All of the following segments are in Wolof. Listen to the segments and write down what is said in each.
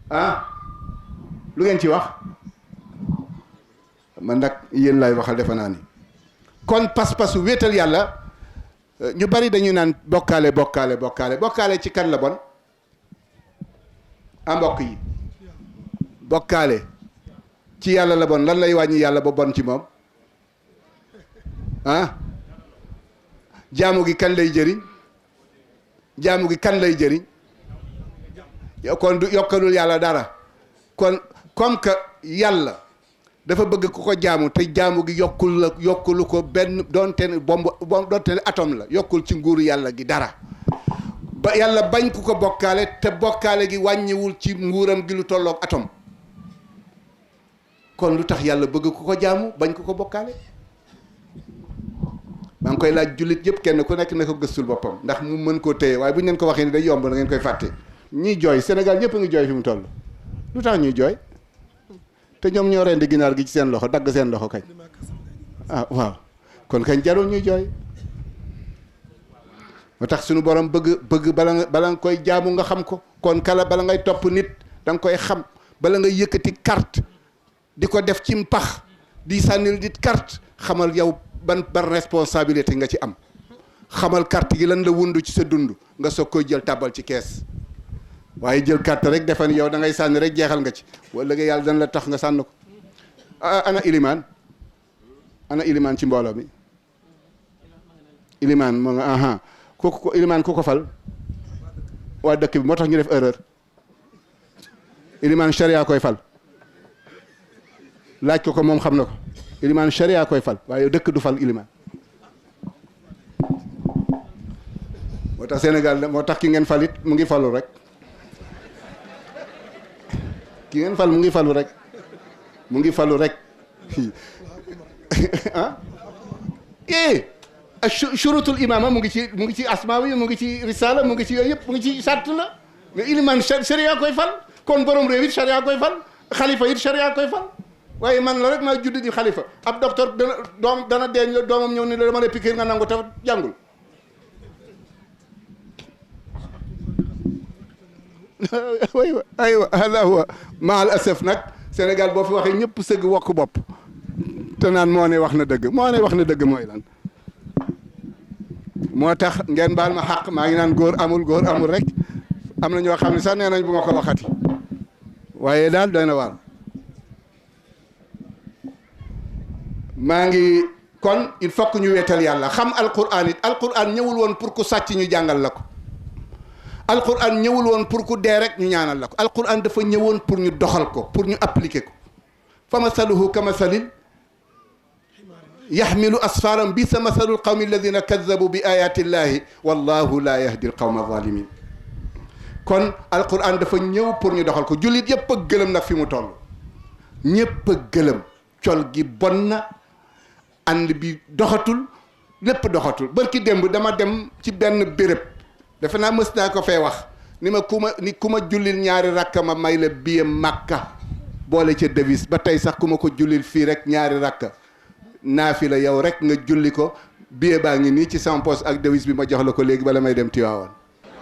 ah lu ngeen ci wax man nag yéen laay waxal defe naa ni kon pas-pasu wéetal yàlla ñu bari dañu naan bokkaale ci kan la bon a mbokk yi bokkaale ci yàlla la bon lan lay wàññi yàlla ba bon ci moom ah jaamu gi kan lay jëriñ jaamu gi kan lay jëriñ kon du yokkalul yàlla dara kon comme que yàlla dafa bëgg ku ko jaamu te jaamu gi yokkulu ko benn doonte ne doonte ne atome la yokkul ci nguuru yàlla gi dara ba yàlla bañ ku ko bokkaale te bokkaale gi wàññiwul ci nguuram gi lu tolloog atome kon lu tax yàlla bëgg ku ko jaamu bañ ku ko bokkaale maa ngi koy laaj jullit yëpp kenn ku nekk na ko gëstul boppam ndax mu mën koo téye waaye bu ñu leen ko waxee ni day yomb na ngeen koy fàtte ñiy jooy Sénégal ñëpp a ngi jooy fi mu toll lu tax ñuy jooy te ñoom ñoo rendi ginaar gi ci seen loxo dagg seen loxo kañ ah waaw kon kañ jarul ñuy jooy moo tax suñu borom bëgg bala nga koy jaamu nga xam ko kon kala bala ngay topp nit da nga koy xam bala ngay yëkkati carte di ko def ci mpax di sànnil dit carte xamal yow ban responsabilité nga ci am xamal carte gi lan la wundu ci sa dund nga soog koy jël tàbbal ci kees waaye jël carte rek defe ni yow da ngay sànni rek jeexal nga ci wala nga yàlla dana la tax nga sànn ko ana ilimaan ci mbooloo mi ilimaan moo nga aha kooku ilimaan ku ko fal waa dëkk bi moo tax ñu def erreur ilimaan sharia koy fal laaj ko moom xam na ko ilimaan sharia koy fal waaye dëkk du fal ilimaan moo tax Sénégal moo tax ki ngeen falit mu ngi falu rek ki ngeen fal mu ngi falu rek ah shurutul imaama mu ngi ci asmaa yi mu ngi ci risala mu ngi ci yooyu yëpp mu ngi ci sart la mais iliman sharia koy fal kon borom réew it sharia koy fal xalifa it sharia koy fal waaye man la rek maa judd di xalifa ab docteur dana deeñ doomam ñëw ni la dama la piqûre nga nangu te jàngul aywa alahwa maal asaf nag Sénégal boo fi waxee ñëpp sëgg wokk bopp te naan moo ne wax na dëgg mooy lan moo tax ngeen baal ma xaq maa ngi naan góor amul rek am na ñoo xam ne sax nee nañ bu ma ko waxati waaye daal doy na waar maa ngi kon il faut que ñu weetal yàlla xam alquran it alquran ñëwul woon pour ku sàcc ñu jàngal la ko alquran ñëwul woon pour ku dee rek ñu ñaanal la ko alquran dafa ñëwoon pour ñu doxal ko pour ñu appliquer ko fa masaluhu ka masalil yaxmilu asfaran bi sa masalul qawmi alladina kadabu bi ayati llahi wallahu la yahdi al qawma zalimin kon alquran dafa ñëw pour ñu doxal ko jullit yëpp a gëlëm nag fi mu toll ñëpp a gëlëm col gi bon na ànd bi doxatul lépp doxatul barki démb dama dem ci benn béréb defe naa mës naa ko fee wax ni ma ku ma jullil ñaari rakka ma may la biye Makka boole ca devise ba tey sax ku ma ko jullil fii rek ñaari rakka naafi la yow rek nga julli ko biye baa ngi nii ci sama poche ak devise bi ma jox la ko léegi bala may dem Tiwaawan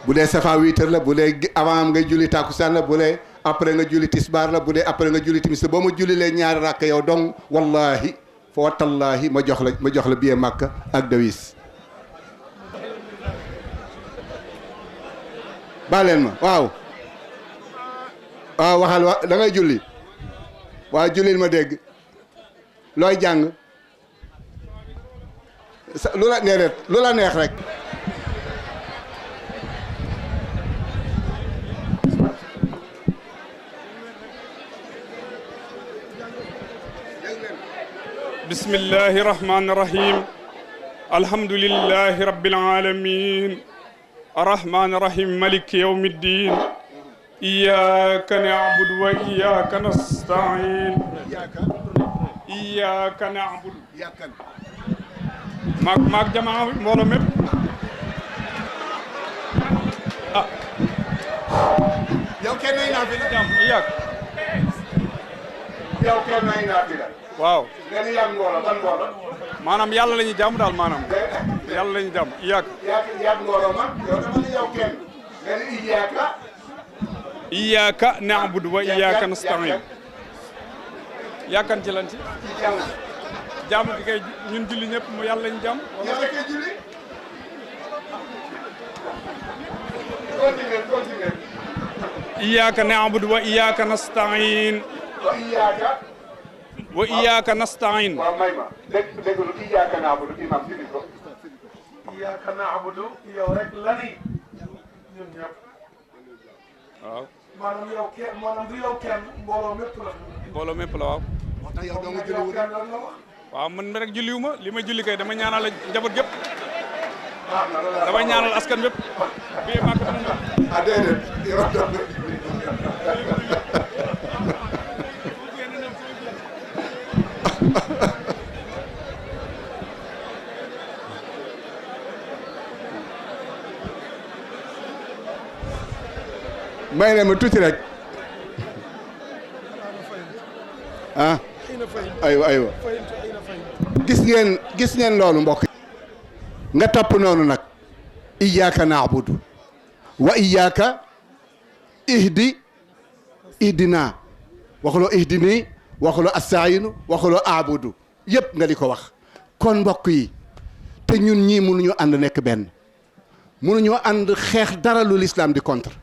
bu dee safa 8 heures la bu dee avant ngay julli tàkkusaan la bu dee après nga julli tisbaar la bu dee après nga julli timis la boo ma jullilee ñaari rakka yow donc wallahi fa watallaahi ma jox la biye Makka ak devise baaleen ma waaw waxal da ngay julli waaw jullil ma dégg looy jàng lu la neex rek bismillahi rahmani rahim alhamdulillahi rabbil alamin الرحمن الرحيم مالك يوم الدين إياك نعبد وإياك نستعين إياك نعبد maak jamaa mbooloo mépp yow kenn nay naa fi la jàmm yàgg yow kenn nay naa fi la waaw nga ni yàgg mbooloo ban mbooloo maanaam yàlla la ñuy jàmm daal maanaam yàlla la ñuy jàmm yàgg mbooloo man yow dama ni yow kenn nga ni iyaaka iyyaka na'budu wa iyyaka nasta'in yaakan ci lan ci jaamu gi kay ñun julli ñëpp mu yàlla ñu jaam iyyaka na'budu wa iyyaka nasta'in wa iyyaka nasta'in waaw may ma déglu iyyaka na'budu imam bi ko iyyaka na'budu yow rek lani ñun ñëpp waaw maanaam yow kenn maanaam du yow kenn mbooloo mépp la mbooloo mépp la waaw moo tax yow doo nga julli yow wu kenn lan la wax waaw man rek julliwuma li ma julli kay dama ñaanal njaboot gépp damay ñaanal askan bépp bii màkk ah déedéet yow may ne ma tuuti rek ah aywa aywa gis ngeen loolu mbokk nga topp noonu nag iyyaka na'budu wa iyyaka ihdina waxuloo ihdini waxuloo astainu waxuloo a'budu yëpp nga di ko wax kon mbokk yi te ñun ñii mënuñu ànd nekk benn mënuñoo ànd xeex dara lu l'islam di contre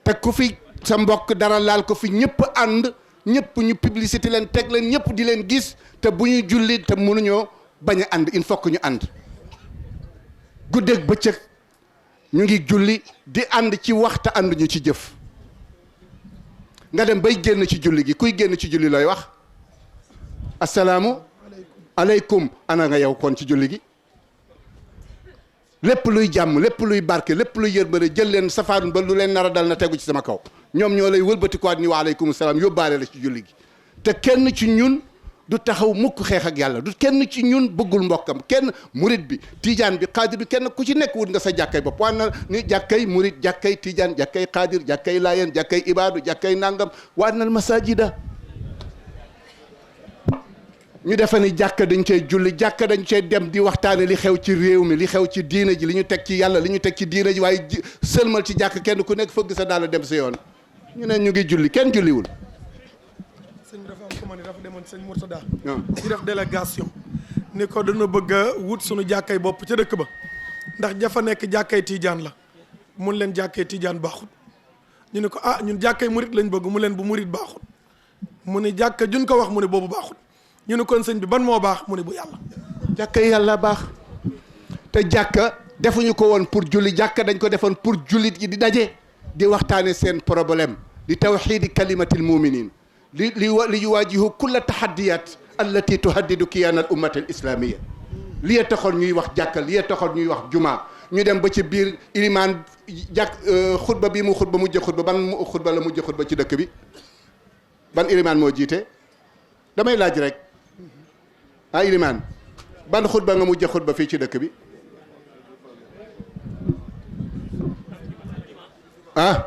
te ku fi sa mbokk dara laal ko fi ñëpp ànd ñëpp ñu publicité leen teg leen ñëpp di leen gis te bu ñuy julli te mënuñoo bañ a ànd il faut que ñu ànd guddeeg bëccëg ñu ngi julli di ànd ci wax te ànd ñu ci jëf nga dem bay génn ci julli gi kuy génn ci julli looy wax asalaamu aleykum ana nga yow kon ci julli gi lépp luy jàmm lépp luy barke lépp luy yërmande jël leen safaarun ba lu leen nar a dal na tegu ci sama kaw ñoom ñoo lay wëlbatikuwaat ni wa aleykum salaam yóbbaale la ci julli gi te kenn ci ñun du taxaw mukk xeex ak yàlla du kenn ci ñun bëggul mbokkam kenn murit bi tijaan bi xaadir bi kenn ku ci nekk wut nga sa jàkkay bopp waan na ni jàkkay murit jàkkay tijaan jàkkay xaadir jàkkay laayeen jàkkay ibaadu jàkkay nangam waan na masajida ñu defe ni jàkka dañ cey julli jàkka dañ cey dem di waxtaane li xew ci réew mi li xew ci diina ji li ñu teg ci yàlla li ñu teg ci diina ji waaye sëlmal ci jàkk kenn ku nekk fëgg sa daal dem sa yoon ñu ne ñu ngi julli kenn julliwul sëñ dafa am commande dafa demoon sëñ Mourtada di def délégation ni ko dana bëgg a wut suñu jàkkay bopp ca dëkk ba ndax jafa nekk jàkkay tiijaan la mun leen jàkkay tiijaan baaxut ñu ne ko ah ñun jàkkay murit lañ bëgg mu leen bu murit baaxut mu ne jàkka juñ ko wax mu ne boobu baaxut ñu ne kon sëñ bi ban moo baax mu ne bu yàlla jàkka yàlla baax te jàkka defuñu ko woon pour julli jàkka dañ ko defoon pour jullit yi di daje di waxtaane seen problème di tawxiidi kalimatil muminin li yuwaajihu kulla tahaddiyat allati tuhaddidu kiyaana al ummata al islamia li taxoon ñuy wax jàkka li taxoon ñuy wax jumaa ñu dem ba ci biir ilimaan jàkk xutba bi mu xutba mujj xutba ban xutba la mujj xutba ci dëkk bi ban ilimaan moo jiite damay laaj rek ah ilimaan ban xutba nga mujj xutba fii ci dëkk bi ah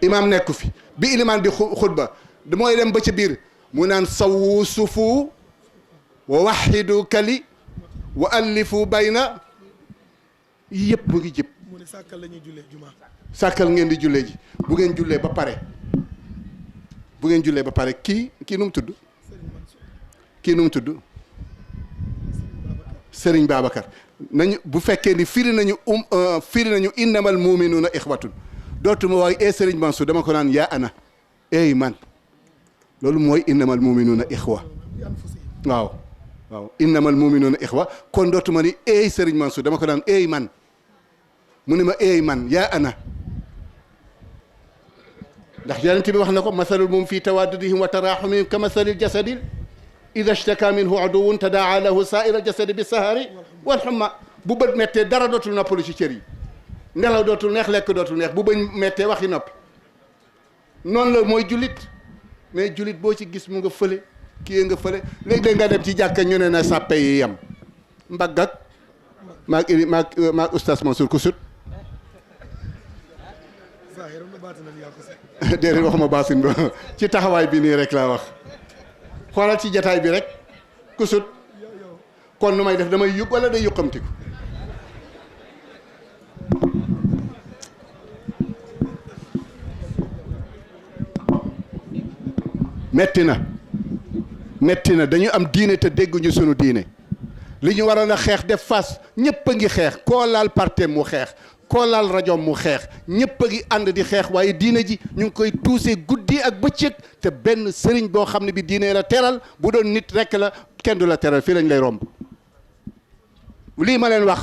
imaam nekku fi bi ilimaan di xutba mooy dem ba ci biir mu naan sawu sufu wa waxidu kali wa allifu bayna yëpp mu ngi jëpp mu ne sàkkal la ñuy jullee jumaa sàkkal ngeen di jullee ji bu ngeen jullee ba pare bu ngeen jullee ba pare kii nu mu tudd kii nu mu tudd Serigne Babacar nañu bu fekkee ni firi nañu innamal muminuuna ixwatun dootuma waaye Serigne Mansour dama ko naan yaa ana ey man loolu mooy innamal muminuuna ixwa waaw waaw innamal muminuuna ixwa kon dootuma ni ey Serigne Mansour dama ko naan ey man mu ne ma ey man yaa ana ndax yonent bi wax na ko masalul mum fi tawaddudihim wa taraxumihim ka masalil jasadil ida shtaka minhu aduwun tadaa lahu saira jasadi bi sahari wal xumma bu bët méttee dara dootul noppalu ci cër yi nelaw dootul neex lekk dootul neex bu bëñ méttee waxi noppi noonu la mooy jullit mais jullit boo ci gis mu nga fële kii nga fële léeg-léeg nga dem ci jàkka ñu ne na sàppe yi yem mbagg ak maag oustaz Mansour ku sut déedéet waxuma baasin ba ci taxawaay bi nii rek laa wax xoolal ci jataay bi rek ku sut kon nu may def damay yëg wala day yuqamtiku metti na dañu am diine te dégguñu sunu diine li ñu waroon a xeex def fas ñëpp a ngi xeex koo laal partem mu xeex koo laal rajoom mu xeex ñëpp a ngi ànd di xeex waaye diine ji ñu ngi koy tuuse guddi ak bëccëg te benn sëriñ boo xam ne bi diine la teral bu doon nit rekk la kenn du la teral fii lañ lay romb lii ma leen wax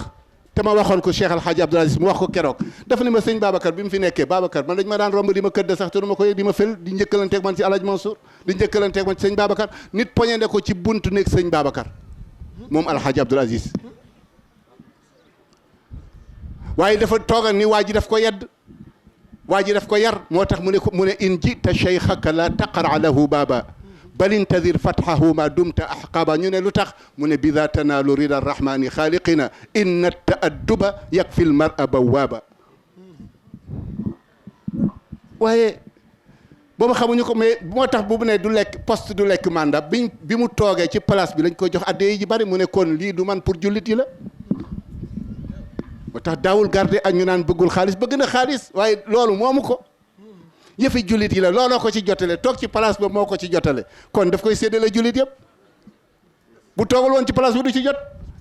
te ma waxoon ko Cheikh Al Hadj Abdoul Aziz mu wax ko keroog dafa ne ma sëñ Babacar bi mu fi nekkee Babacar man dañ ma daan romb di ma këdd sax te du ma ko yëg di ma fël di njëkkalanteeg man ci Alhaji Mansour di njëkkalanteeg man ci sëñ Babacar nit poñende ko ci buntu nekk sëñ Babacar moom Al Hadj Abdoul Aziz waaye dafa toogal ni waa ji daf ko yedd waa ji daf ko yar moo tax mu ne in jita cheikhaka la taqara lahu baaba bal intadir fathahu ma dumta ahqaba ñu ne lu tax mu ne bida tanaalu rida arrahmani xaaliqina inna taadduba yakfi lmara bawaaba waaye boobu xamuñu ko mais moo tax bu ne du lekk poste du lekk mandat bi mu toogee ci place bi lañ koy jox addee ji bari mu ne kon lii du man pour jullit yi la moo tax daawul garde ak ñu naan bëggul xaalis bëgg na xaalis waaye loolu moomu ko yëfi jullit yi la looloo ko ci jotale toog ci place ba moo ko ci jotale kon daf koy séddale jullit yëpp bu toogul woon ci place bi du ci jot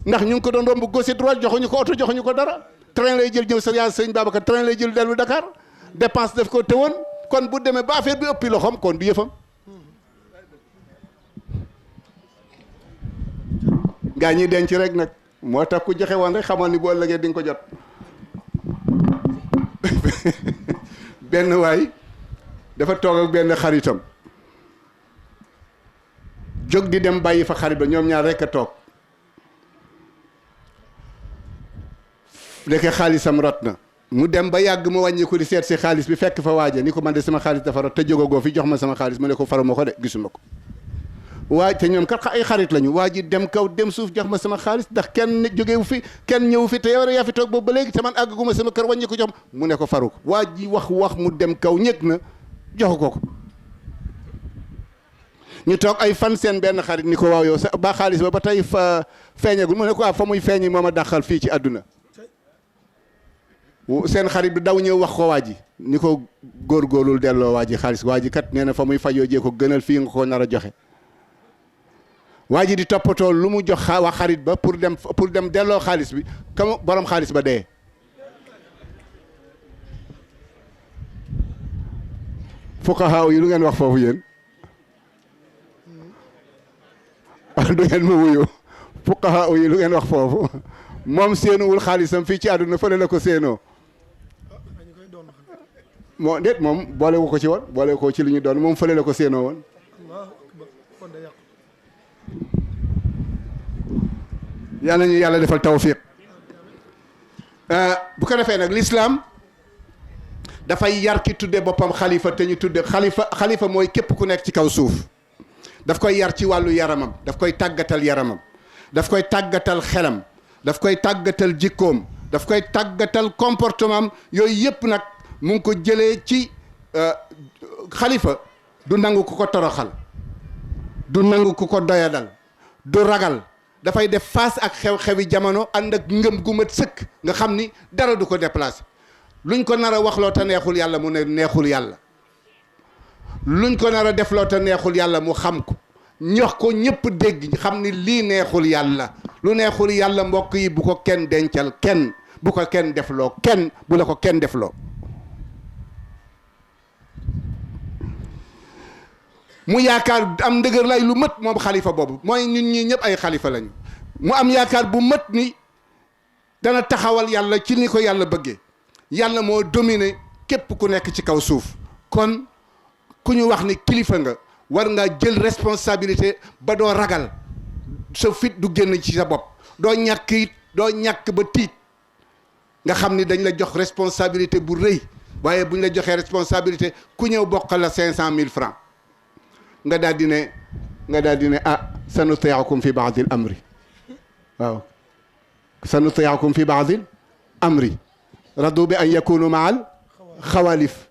ndax ñu ngi ko doon romb gauche droite joxuñu ko oto joxuñu ko dara train lay jël ñëw sa yaa sëñ Babacar train lay jël dellu Dakar dépense daf ko teewoon kon bu demee ba affaire bi ëppi loxoom kon du yëfam gaa ñi denc rek nag moo tax ku joxe woon rek xamoon ni boo ëllëgee di nga ko jot benn waay dafa toog ak benn xaritam jóg di dem bàyyi fa xarit ba ñoom ñaar rekk a toog ndeke xaalisam rot na mu dem ba yàgg mu wàññi ko di seet si xaalis bi fekk fa waaja ni ko man de sama xaalis dafa rot te jógagoo fi jox ma sama xaalis mu ne ko faruma ko de gisuma ko waaj te ñoom kat ay xarit lañu waa ji dem kaw dem suuf jox ma sama xaalis ndax kenn jógewu fi kenn ñëwu fi te yow yaa fi toog boobu ba léegi te man àggaguma sama kër wàññi ko jox mu ne ko faru ko waa ji wax mu dem kaw ñëg na joxu ko ñu toog ay fan seen benn xarit ni ko waaw yow sa ba xaalis ba tey fa feeñagul mu ne ko fa muy feeñi moom a dàqal fii ci àdduna seen xarit bi daw ñëw wax ko waa ji ni ko góorgóorlul delloo waa ji xaalis waa ji kat nee na fa muy fajoo jee ko gënal fii nga ko nar a joxe waa ji di toppatoo lu mu jox wax xarit ba pour dem delloo xaalis bi comme borom xaalis ba dee fuqahaa yi lu ngeen wax foofu yéen du ngeen ma wuyu fuqahaa yi lu ngeen wax foofu moom séenuwul xaalisam fii ci àdduna fële la ko séenoo moo déet moom boolewu ko ci woon boolewu ko ci li ñu doon moom fële la ko séenoo woon yàlla ñu yàlla defal tawfiq bu ko defee nag l'islam dafay yar ki tudde boppam xalifa te ñu tudde xalifa mooy képp ku nekk ci kaw suuf daf koy yar ci wàllu yaramam daf koy tàggatal yaramam daf koy tàggatal xelam daf koy tàggatal jikkoom daf koy tàggatal comportement yooyu yëpp nag mu ngi ko jëlee ci xalifa du nangu ku ko toroxal du nangu ku ko doyadal du ragal dafay def face ak xew-xewi jamono ànd ak ngëm gu mat sëkk nga xam ni dara du ko déplacé luñ ko nar a waxloo te neexul yàlla mu ne neexul yàlla luñ ko nar a defloo te neexul yàlla mu xam ko ñox ko ñëpp dégg xam ni lii neexul yàlla lu neexul yàlla mbokk yi bu ko kenn dencal kenn bu ko kenn defloo kenn bu la ko kenn defloo mu yaakaar am ndëgër lay lu mët moom xalifa boobu mooy nit ñi ñëpp ay xalifa lañu mu am yaakaar bu mët ni dana taxawal yàlla ci ni ko yàlla bëggee yàlla moo dominé képp ku nekk ci kaw suuf kon ku ñu wax ni kilifa nga war ngaa jël responsabilité ba doo ragal sa fit du génn ci sa bopp doo ñàkk it doo ñàkk ba tiit nga xam ni dañ la jox responsabilité bu rëy waaye buñ la joxee responsabilité ku ñëw bokkal la 500 000 francs nga daal di ne ah sanutii'ukum fi ba'dil amri waaw sanutii'ukum fi ba'dil amri radu bi an yakunu ma'al xawaalif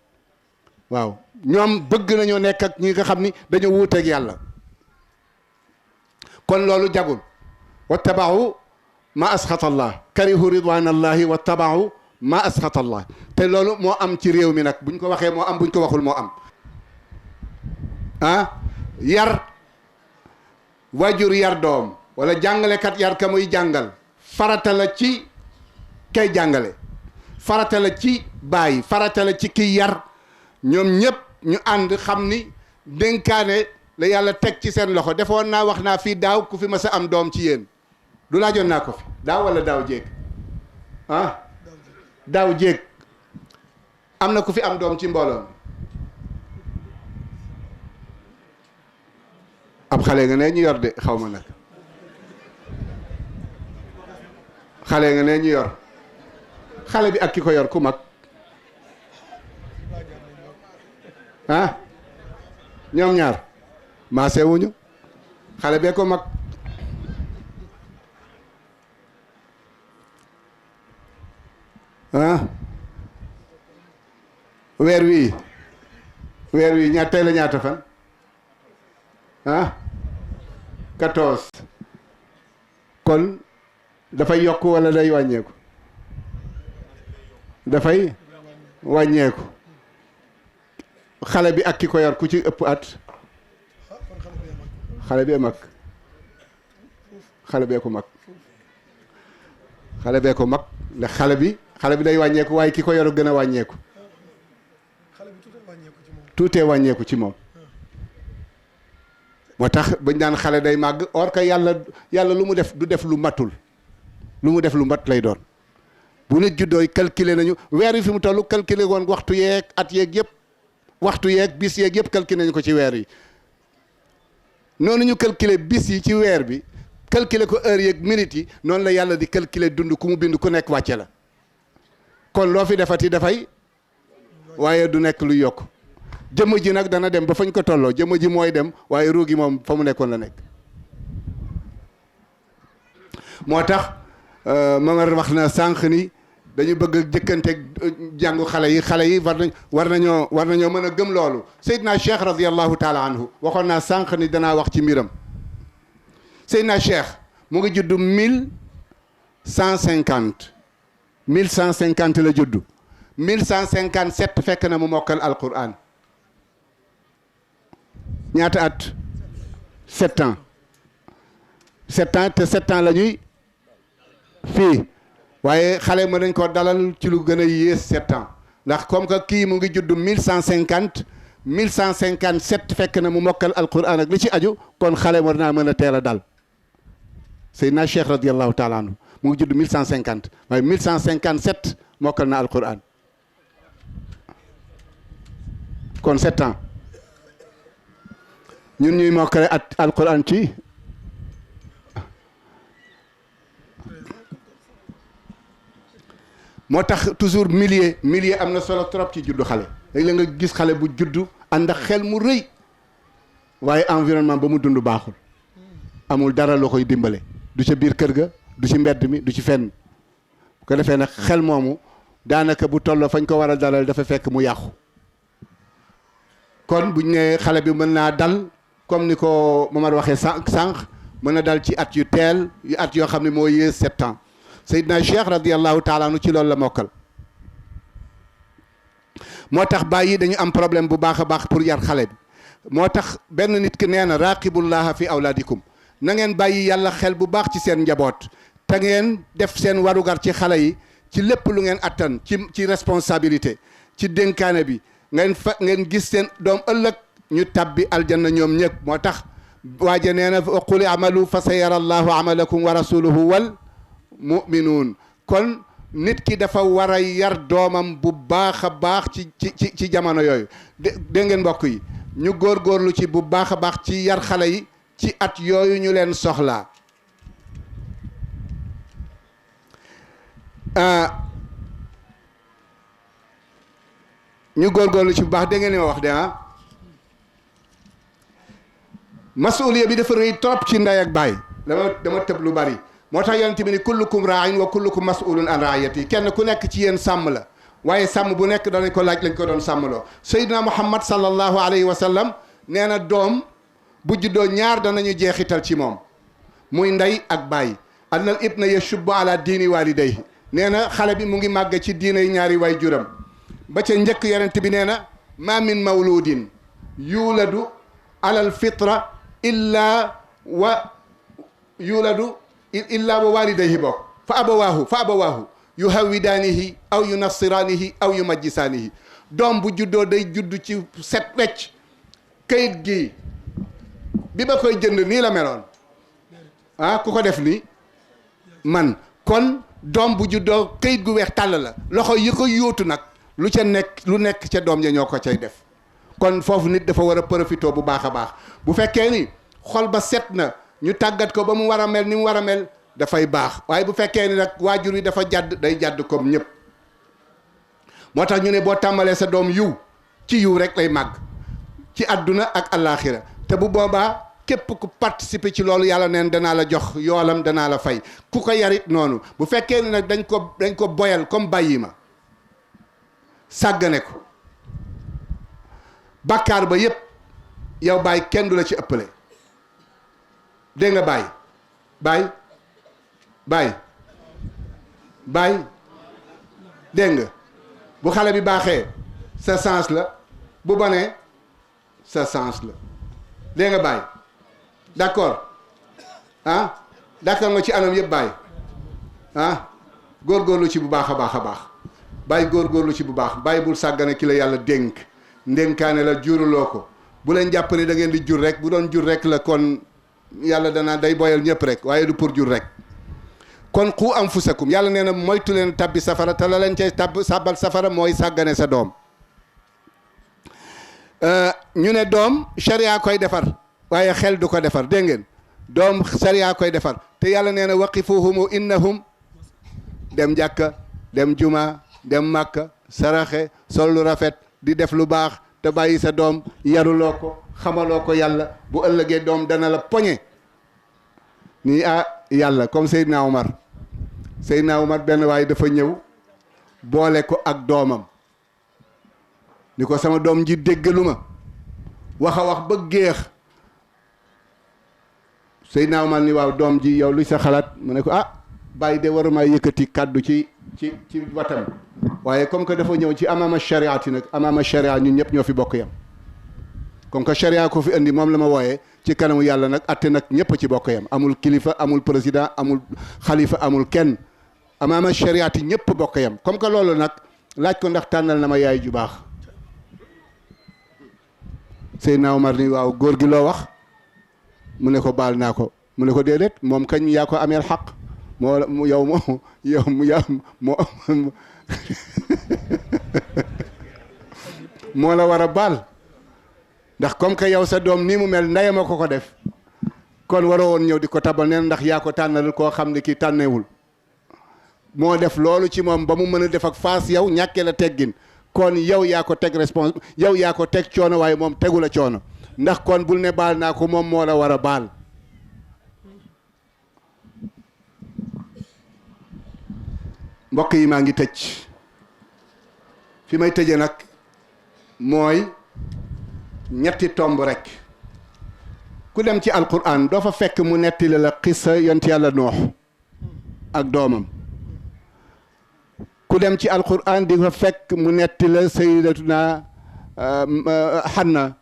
waaw ñoom bëgg nañoo nekk ak ñi nga xam ni dañoo wuuteeg yàlla kon loolu jagul wattaba'u ma asxata allah karihu ridwanallahi wattaba'u ma asxata allah te loolu moo am ci réew mi nag buñ ko waxee moo am buñ ko waxul moo am ah yar waajur yar doom wala jàngalekat yar ka muy jàngal farata la ci kay jàngale, farata la ci bàyyi, farata la ci kiy yar. ñoom ñëpp ñu ànd xam ni dénkaane la yàlla teg ci seen loxo. defoon naa wax naa fii daaw ku fi mas a am doom ci yéen du laajoon naa ko fi daaw wala daaw jéeg daaw jéeg am na ku fi am doom ci mbooloom ab xale nga ne ñu yor de xaw ma nag xale nga ne ñu yor xale bi ak ki ko yor ku mag ñoom ñaar maase wuñu xale bee ko mag weer wii ñaata tey la ñaata fan 14 kon dafay yokk walla day wàññeeku dafay wàññeeku xale bi ak ki ko yor ku ci ëpp at xale bee mag xale bee ko mag xale bee ko mag ndax xale bi day wàññeeku waaye ki ko yor gën a wàññeeku tuutee wàññeeku ci moom moo tax bañ daan xale day màgg or que yàlla lu mu def du def lu matul lu mu def lu mat lay doon bu nit juddooy calculer nañu weer yi fi mu toll calculer woon waxtu yeeg at yeeg yëpp waxtu yeeg bis yeeg yëpp calculer nañu ko ci weer yi noonu ñu calculer bis yi ci weer bi calculer ko heure yeeg minutes yi noonu la yàlla di calculer dund ku mu bind ku nekk wàcce la kon loo fi defati dafay waaye du nekk lu yokk jëmm ji nag dana dem ba fañ ko tolloo jëmm ji mooy dem waaye ruugi moom fa mu nekkoon la nekk moo tax Mamar wax na sànq ni dañu bëgg a jëkkanteeg jàngu xale yi war nañoo mën a gëm loolu. Seydina Cheikh radiyallahu taala anhu waxoon naa sànq ni danaa wax ci mbiram Seydina Cheikh mu ngi judd 1150 la judd 1157 fekk na mu mokkal Alquran ñaata at 7 ans 7 ans te 7 ans la ñuy fii. waaye xale mën nañ ko dalal ci lu gën a yées 7 ans ndax comme que kii mu ngi judd 1157 fekk na mu mokkal alquran ak li ci aju kon xale war naa mën a teel a dal Seydina Cheikh radiyallahu taala anhu mu ngi judd 1150 waaye 1157 mokkal na alquran kon 7 ans ñun ñuy mokkale at alquran ci moo tax toujours milieu am na solo trop ci juddu xale léegi la nga gis xale bu juddu ànd ak xel mu rëy waaye environnement ba mu dund baaxul amul dara loo koy dimbale du ca biir kër ga du ci mbedd mi du ci fenn bu ko defee nag xel moomu daanaka bu tolloo fañ ko war a dalal dafa fekk mu yàqu kon buñ ne xale bi mën naa dal comme ni ko Momar waxee sànq mën na dal ci at yu teel yu at yoo xam ne moo yées 7 ans Seydina Cheikh radiyallahu taala anu ci loolu la mokkal moo tax bàyyi dañu am problème bu baax a baax pour yar xale bi moo tax benn nit ki nee na raqibullaha fi awlaadikum na ngeen bàyyi yàlla xel bu baax ci seen njaboot te ngeen def seen warugar ci xale yi ci lépp lu ngeen attan ci responsabilité ci dénkaane bi ngeen gis seen doom ëllëg ñu tabbi aljanna ñoom ñëpp moo tax waaja nee na qul amalu fa sa yara allahu amalakum wa rasuluhu wal muminuun kon nit ki dafa war a yar doomam bu baax a baax ci jamono yooyu dégg ngeen mbokk yi ñu góorgóorlu ci bu baax a baax ci yar xale yi ci at yooyu ñu leen soxlaa ñu góorgóorlu ci bu baax dégg ngeen li ma wax de masuuliya bi dafa rëy trop ci ndey ak baay dama tëb lu bari moo tax yonent bi ni kullukum raain wa kullukum mas'ulun an raayati kenn ku nekk ci yéen sàmm la waaye sàmm bu nekk danañ ko laaj lañ ko doon sàmmloo Seydina Muhammad sallallahu alayhi wa sallam nee na doom bu juddoo ñaar danañu jeexital ci moom muy ndey ak baay annal ibna yashubbu ala diini walidayhi nee na xale bi mu ngi màgg ci diine yi ñaari waay juram ba ca njëkk yonent bi nee na ma min mawludin yuladu alal fitra illa wa yuladu illa wa walidayhi bokk fa abawaahu yuhawwidaanihi aw yunassiraanihi aw yumajjisaanihi doom bu juddoo day judd ci set wecc kayit gi bi ba koy jënd nii la meloon ku ko def nii man kon doom bu juddoo kayit gu weex tàll la loxo yi ko yóotu nag lu nekk ca doom ja ñoo ko cay def kon foofu nit dafa war a profité bu baax a baax bu fekkee ni xol ba set na ñu tàggat ko ba mu war a mel ni mu war a mel dafay baax waaye bu fekkee ni nag waajur yi dafa day jàdd comme ñëpp moo tax ñu ne boo tàmbalee sa doom yiw ci yiw rek lay màgg ci àdduna ak àllaaxira te bu boobaa képp ku participer ci loolu yàlla neen danaa la jox yoolam danaa la fay ku ko yarit noonu bu fekkee ni nag dañ ko boyal comme bàyyi ma sàggane ko bàkkaar ba yépp yow bàyyi kenn du la ci ëppale dégg nga bàyyi dégg nga bu xale bi baaxee sa sens la bu bonee sa sens la dégg nga bàyyi d'accord d'accord nga ci anam yëpp bàyyi góorgóorlu ci bu baax a baax a baax bàyyi góorgóorlu ci bu baax bàyyi bul sàggane ki la yàlla dénk ndénkaane la juruloo ko bu leen jàpp ne da ngeen di jur rek bu doon jur rek la kon yàlla danaa day boyal ñëpp rek waaye du pour jur rek kon qu anfusakum yàlla nee na moytu leen tabbi safara te la leen cay sàbbal safara mooy sàggane sa doom ñu ne doom sharia koy defar waaye xel du ko defar dégg ngeen doom sharia koy defar te yàlla nee na waqifuhum innahum dem jàkka dem juma dem màkka saraxe sol lu rafet di def lu baax te bàyyi sa doom yaruloo ko xamaloo ko yàlla bu ëllëgee doom dana la poñe nii yàlla comme Seydina Omar benn waaye dafa ñëw boole ko ak doomam ni ko sama doom ji déggalu ma wax a wax ba géex Seydina Omar ni waaw doom ji yow luy sa xalaat mu ne ko bàyyi de waruma yëkkati kàddu ci watam waaye comme que dafa ñëw ci amaama shariati nag amaama sharia ñun ñëpp ñoo fi bokk yam comme que sharia ko fi indi moom la ma wooyee ci kanamu yàlla nag atte nag ñëpp ci bokk yam amul kilifa amul président amul xalifa amul kenn amaama shariati ñëpp bokk yam comme que loolu nag laaj ko ndax tànnal na ma yaay ju baax Seydina Omar ni waaw góor gi loo wax mu ne ko baal naa ko mu ne ko déedéet moom kañ yaa ko ameel xaq moo la war a baal ndax comme que yow sa doom nii mu mel ndeyam a ko def kon waroo woon ñëw di ko tabal neen ndax yaa ko tànnal koo xam ne kii tànnewul moo def loolu ci moom ba mu mën a def ak faas yow ñàkkee la teggin kon yow yaa ko teg yow yaa ko teg coono waaye moom tegu la coono ndax kon bul ne baal naa ko moom moo la war a baal mbokk yi maa ngi tëj fi may tëje nag mooy ñetti tomb rek ku dem ci alquran doo fa fekk mu nettali la xissa yonent yàlla noox ak doomam ku dem ci alquran di fa fekk mu nettali la sayyidatuna Hanna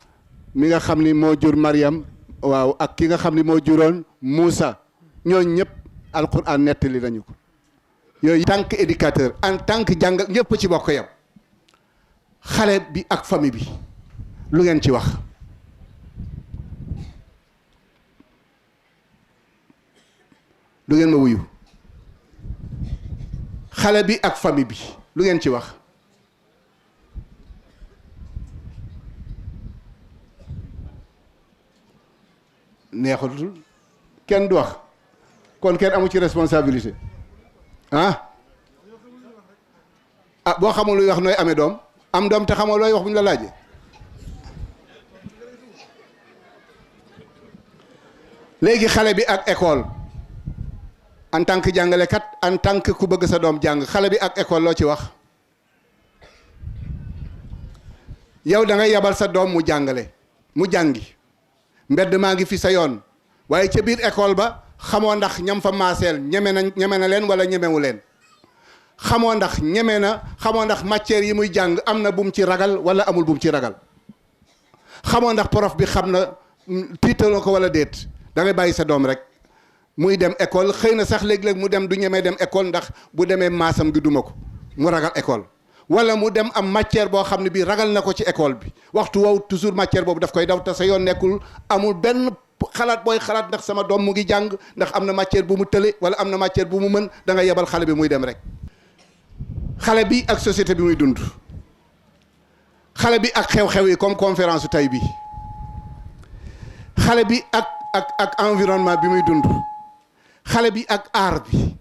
mi nga xam ni moo jur Maryam waaw ak ki nga xam ni moo juroon Moussa ñooñu ñëpp alquran nettali nañu ko yooyu en tant que éducateur en tant que jàngal ñëpp ci bokk yam xale bi ak famille bi lu ngeen ci wax lu ngeen ma wuyu xale bi ak famille bi lu ngeen ci wax neexatul kenn du wax kon kenn amu ci responsabilité boo xamul luy wax nooy amee doom am doom te xamoo looy wax bu ñu la laajee léegi xale bi ak école en tant que jàngalekat en tant que ku bëgg sa doom jàng xale bi ak école loo ci wax yow da ngay yabal sa doom mu jàngale mu jàngi mbedd maa ngi fi sa yoon waaye ca biir école ba xamoo ndax ñam fa maaseel ñeme na leen wala ñemewu leen xamoo ndax matière yi muy jàng am na bu mu ci ragal wala amul bu mu ci ragal xamoo ndax prof bi xam na tiitaloo ko wala déet da ngay bàyyi sa doom rek muy dem école xëy na sax léeg-léeg mu dem du ñemee dem école ndax bu demee maasam gi duma ko mu ragal école wala mu dem am matière boo xam ne bii ragal na ko ci école bi waxtu woowu toujours matière boobu daf koy daw te sa yoon nekkul amul benn xalaat booy xalaat ndax sama doom mu ngi jàng ndax am na matière bu mu tële wala am na matière bu mu mën da nga yebal xale bi muy dem rek xale bi ak société bi muy dund xale bi ak xew-xew yi comme conférence tey bi xale bi ak environnement bi muy dund xale bi ak art bi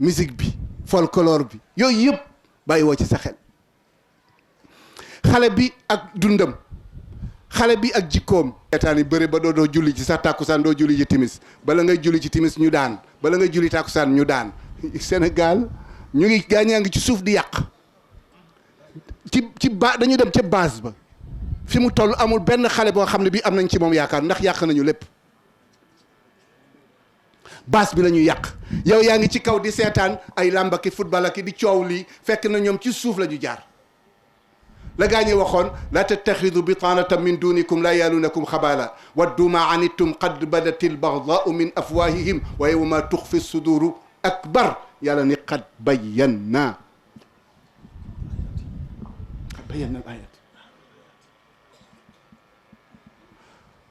musique bi folklore bi yooyu yëpp bàyyi woo ci sa xel xale bi ak dundam xale bi ak jikkoom etaan yi bëri ba doo julli ci sax tàkkusaan doo julli ci timis bala ngay julli ci timis ñu daan bala ngay julli tàkkusaan ñu daan Sénégal ñu ngi gaañaa ngi ci suuf di yàq dañu dem ca base ba fi mu toll amul benn xale boo xam ne bii am nañ ci moom yaakaar ndax yàq nañu lépp base bi la ñuy yàq yow yaa ngi ci kaw di seetaan ay làmba ki football ak di coow lii fekk na ñoom ci suuf la ñu jaar la gaa ñi waxoon la tattaxidu bitanatan min dunikum la yalunakum xabaala waddu ma anittum qad badati lbagdaau min afwahihim wa yawma ma tuxfi suduru akbar yàlla ni qad bayanna ayat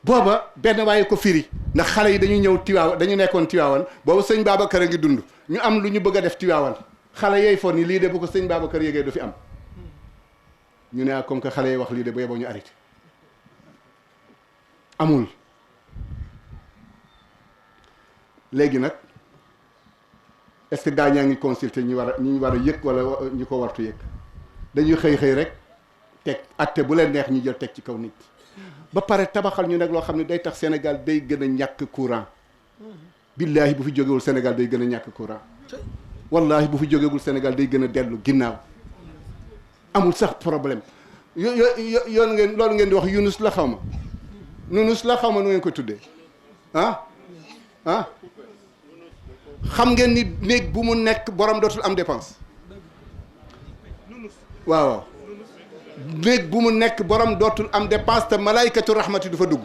booba benn waaye ko firi ndax xale yi dañu ñëw Tiwaawan dañu nekkoon Tiwaawan boobu sëñ Babacar a ngi dund ñu am lu ñu bëgg a def Tiwaawan xale yooyu foog ni lii de bu ko sëñ Babacar yégee du fi am ñu ne comme que xale yi wax lii de bu yeboo ñu arrêté amul léegi nag est-ce que gaa ñaa ngi consulter ñu war a yëg wala ñu ko wartu yëg dañuy xëy rek teg atte bu leen neex ñu jël teg ci kaw nit ba pare tabaxal ñu nag loo xam ne day tax Sénégal day gën a ñàkk courant billaahi bu fi jógewul Sénégal day gën a ñàkk courant wallaahi bu fi jógewul Sénégal day gën a dellu ginnaaw amul sax problème yoon ngeen loolu ngeen di wax Yunus la xaw ma Yunus la xaw ma nu ngeen ko tuddee xam ngeen ni néeg bu mu nekk borom dootul am dépense waaw néeg bu mu nekk borom dootul am dépense te malaykatu rahmati du fa dugg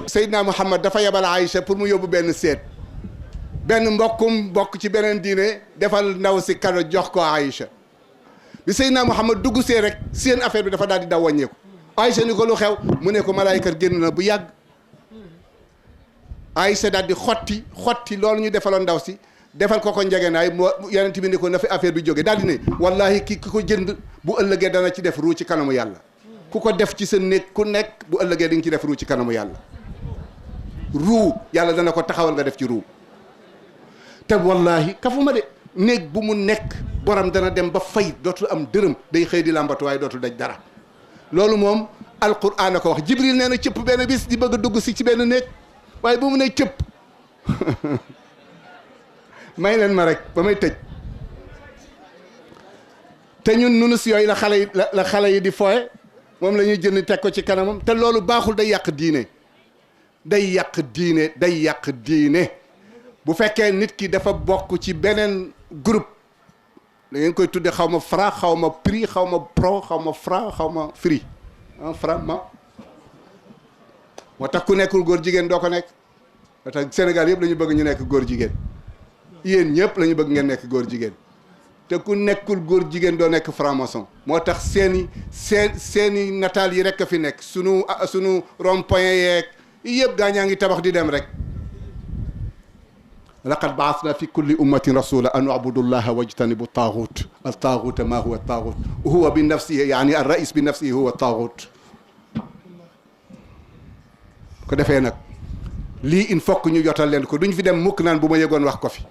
Seydina Muhammad dafa yebal Aïcha pour mu yóbbu benn seet benn mbokkum bokk ci beneen diine defal ndaw si kado jox ko Aïcha bi Seydina Muhammad dugg see rek seen affaire bi dafa daal di daw wàññeeku Aïcha ni ko lu xew mu ne ko malaykat génn na bu yàgg Aïcha daal di xotti loolu ñu defaloon ndaw si defal ko njëgënaay moo yonent bi ni ko na fi affaire bi jóge daal di ne wallahi ki ko jënd bu ëllëgee dana ci def ruu ci kanamu yàlla ku ko def ci sa néeg ku nekk bu ëllëgee di nga ci def ruu ci kanamu yàlla ruu yàlla dana ko taxawal nga def ci ruu te wallahi kafuma de néeg bu mu nekk borom dana dem ba fay dootul am dërëm day xëy di làmbatu waaye dootul daj dara loolu moom alquran a ko wax Jibril nee na cëpp benn bis di bëgg a dugg si ci benn néeg waaye bu mu ne cëpp may leen ma rek ba may tëj te ñun nunus yooyu la xale yi di fooye moom la ñuy jënd teg ko ci kanamam te loolu baaxul day yàq diine day yàq diine bu fekkee nit ki dafa bokk ci beneen groupe da ngeen koy tudde xaw ma fra xaw ma prix xaw ma pro xaw ma fra xaw ma free fra ma moo tax ku nekkul góor jigéen doo ko nekk moo tax Sénégal yëpp la ñu bëgg ñu nekk góor jigéen yéen ñëpp la ñu bëgg ngeen nekk góor jigéen te ku nekkul góor jigéen doo nekk franc-maçon moo tax seeni nataal yi rek a fi nekk sunu rond-point yeeg yëpp gaa ñaa ngi tabax di dem rek laqad baasna fi kulli ummatin rasula an ubudu llaha wajtanibu taagut al taaguta ma huwa taagut huwa bi nafsihi yaani al rais bi nafsihi huwa taagut ko defee nag lii il faut que ñu jotal leen ko duñ fi dem mukk naan bu ma yëgoon wax ko fi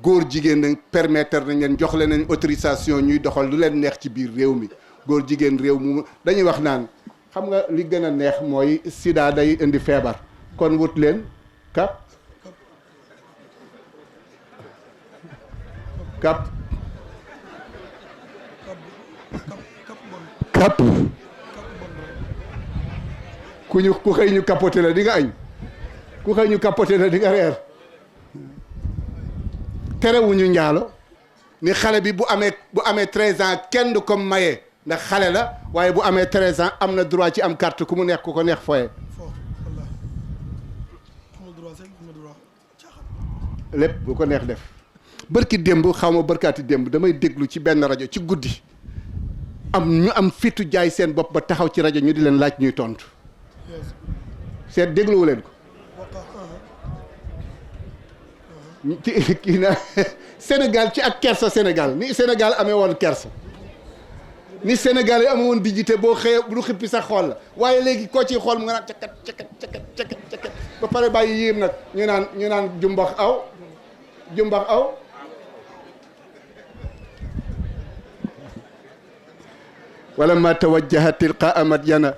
góor jigéen nañ permettre nañ leen jox leen autorisation ñuy doxal lu leen neex ci biir réew mi góor jigéen réew mu dañuy wax naan xam nga li gën a neex mooy sida day indi feebar kon wut leen kap ku xëy ñu capoté la di nga añ ku xëy ñu capoté la di nga reer terewuñu njaalo ni xale bi bu amee 13 ans kenn du ko maye ndax xale la waaye bu amee 13 ans am na droit ci am carte ku mu neex ku ko neex foye lépp bu ko neex def bërki démb xaw ma bërkaati démb damay déglu ci benn rajo ci guddi am ñu am fitu jaay seen bopp ba taxaw ci rajo ñu di leen laaj ñuy tontu seet dégluwu leen ko ci kii na Sénégal ci ak kersa Sénégal ni Sénégal amee woon kersa ni Sénégal yi amee woon dignité boo xëyee bu xippi sax xool la waaye léegi koo ciy xool mu nga naan cakat ba pare bàyyi yéem nag ñu naan jumbax aw walamma tawajjaha tilqaa madyana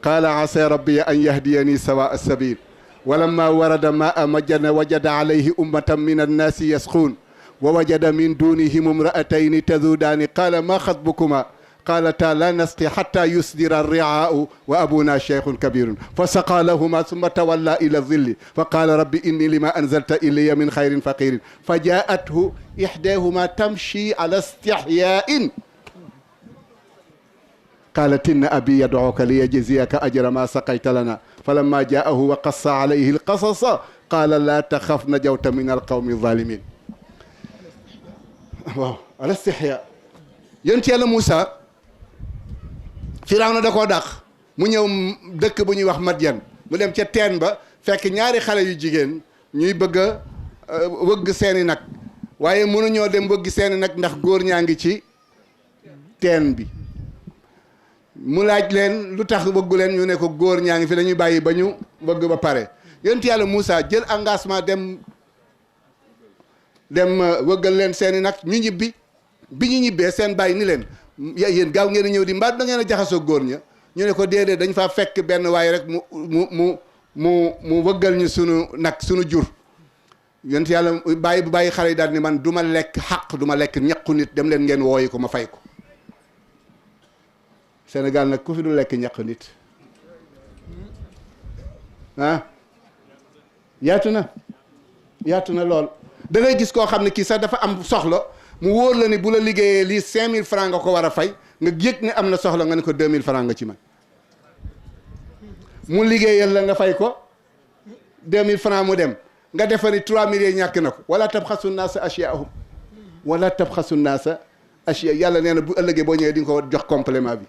qaala asa rabbi an yahdiyani sawa as-sabil walamma warada maa madyana wajada alayhi ummatan min annaasi yasquun wa wajada min dunihim imra'atayni tazudaani qaala ma xatbukuma qaalataa laa nasqi xatta yusdira arriaau wa abuna cheikhun kabirun fa saqaa lahuma summa tawalla ila zilli fa qaala rabbi inni lima anzalta ilayya min xayrin faqirin fa jaathu ixdaahuma tamshi ala istixyaain qaalat inna abi yadcuka liyajziyaka ajra ma saqayta lana falamma jaahu wa qassa alayhi alqasasa qaala laa taxaf najawta min alqawmi alzalimin waaw ala istixyaa yonent Yàlla Muusa Firawna da koo dàq mu ñëw dëkk bu ñuy wax Madyan mu dem ca teen ba fekk ñaari xale yu jigéen ñuy bëgg a wëgg seeni nag waaye mënuñoo dem wëgg seeni nag ndax góor ñaa ngi ci teen bi mu laaj leen lu tax wëggu leen ñu ne ko góor ñaa ngi fi dañuy bàyyi ba ñu wëgg ba pare yonent Yàlla Muusa jël engagement dem wëggal leen seeni nag ñu ñibbi bi ñu ñibbee seen bàyyi ni leen yéen gaaw ngeen a ñëw di mbaa da ngeen a jaxasoo góor ña ñu ne ko déedéet dañ faa fekk benn waaye rek mu wëggal ñu sunu jur yonent Yàlla bàyyi xale yi daal ni man du ma lekk xaq du ma lekk ñaqu nit dem leen ngeen wooyi ko ma fay ko Sénégal nag ku fi du lekk ñaq nit ah yaatu na lool da ngay gis koo xam ne kii sax dafa am soxla mu wóor la ni bu la liggéeyee lii 5000 francs nga ko war a fay nga yëg ne am na soxla nga ne ko 2000 francs nga ci man mu liggéeyal la nga fay ko 2000 francs mu dem nga defa ni 3000 yi ñàkk na ko wala tabxasu naasa asyaahum wala tabxasu naasa asya yàlla nee na bu ëllëgee boo ñëwee di nga ko jox complément bi